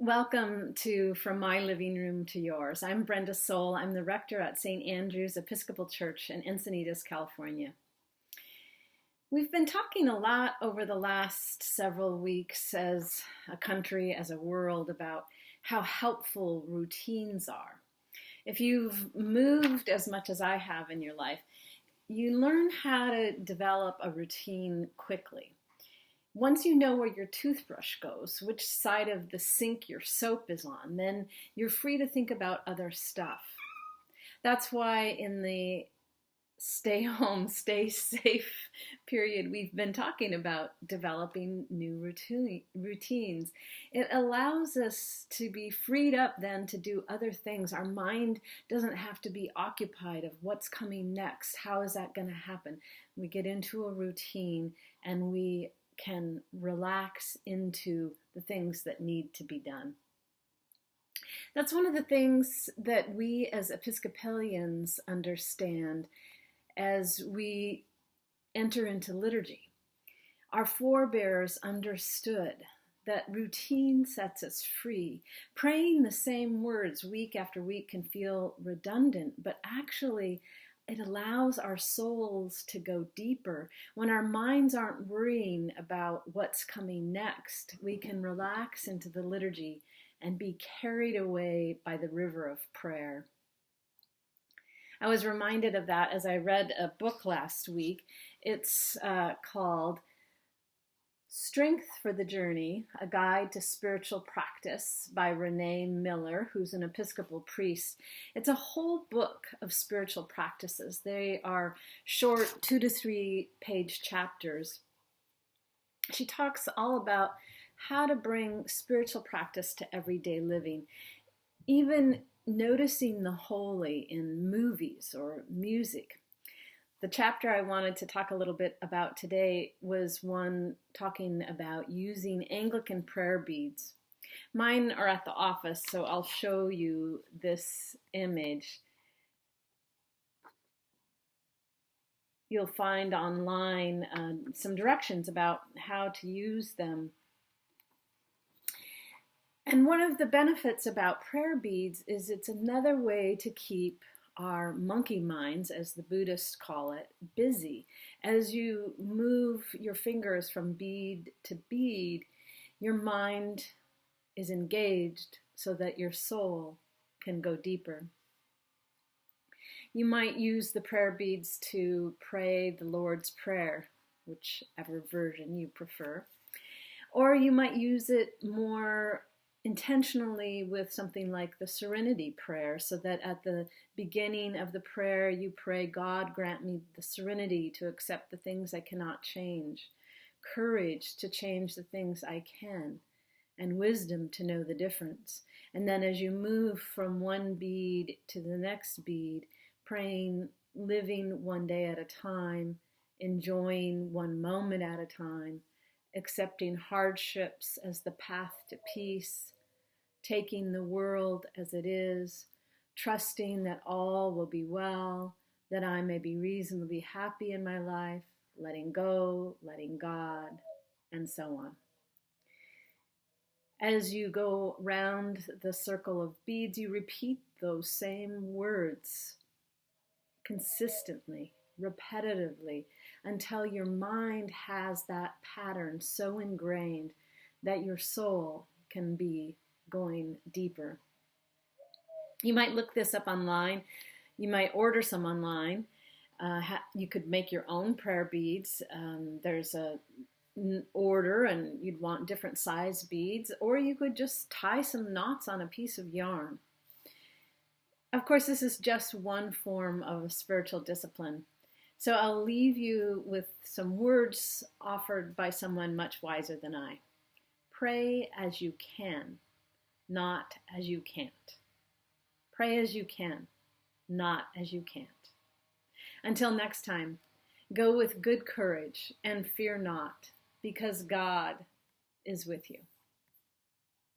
Welcome to From My Living Room to Yours. I'm Brenda Soul. I'm the rector at St. Andrew's Episcopal Church in Encinitas, California. We've been talking a lot over the last several weeks as a country, as a world, about how helpful routines are. If you've moved as much as I have in your life, you learn how to develop a routine quickly. Once you know where your toothbrush goes, which side of the sink your soap is on, then you're free to think about other stuff. That's why in the stay home, stay safe period, we've been talking about developing new routines. It allows us to be freed up then to do other things. Our mind doesn't have to be occupied of what's coming next. How is that going to happen? We get into a routine and we can relax into the things that need to be done. That's one of the things that we as Episcopalians understand as we enter into liturgy. Our forebears understood that routine sets us free. Praying the same words week after week can feel redundant, but actually it allows our souls to go deeper. When our minds aren't worrying about what's coming next, we can relax into the liturgy and be carried away by the river of prayer. I was reminded of that as I read a book last week. It's called Strength for the Journey, A Guide to Spiritual Practice by Rene, who's an Episcopal priest. It's a whole book of spiritual practices. They are short 2 to 3 page chapters. She talks all about how to bring spiritual practice to everyday living, even noticing the holy in movies or music. The chapter I wanted to talk a little bit about today was one talking about using Anglican prayer beads. Mine are at the office, so I'll show you this image. You'll find online some directions about how to use them. And one of the benefits about prayer beads is it's another way to keep our monkey minds, as the Buddhists call it, busy. As you move your fingers from bead to bead, your mind is engaged so that your soul can go deeper. You might use the prayer beads to pray the Lord's Prayer, whichever version you prefer. Or you might use it more intentionally with something like the Serenity Prayer, so that at the beginning of the prayer you pray, God grant me the serenity to accept the things I cannot change, courage to change the things I can, and wisdom to know the difference. And then as you move from one bead to the next bead, praying, living one day at a time, enjoying one moment at a time, accepting hardships as the path to peace, taking the world as it is, trusting that all will be well, that I may be reasonably happy in my life, letting go, letting God, and so on. As you go round the circle of beads, you repeat those same words consistently, repetitively, until your mind has that pattern so ingrained that your soul can be going deeper. You might look this up online. You might order some online. You could make your own prayer beads. There's an order and you'd want different size beads, or you could just tie some knots on a piece of yarn. Of course, this is just one form of a spiritual discipline. So I'll leave you with some words offered by someone much wiser than I. Pray as you can, not as you can't. Pray as you can, not as you can't. Until next time, go with good courage and fear not, because God is with you.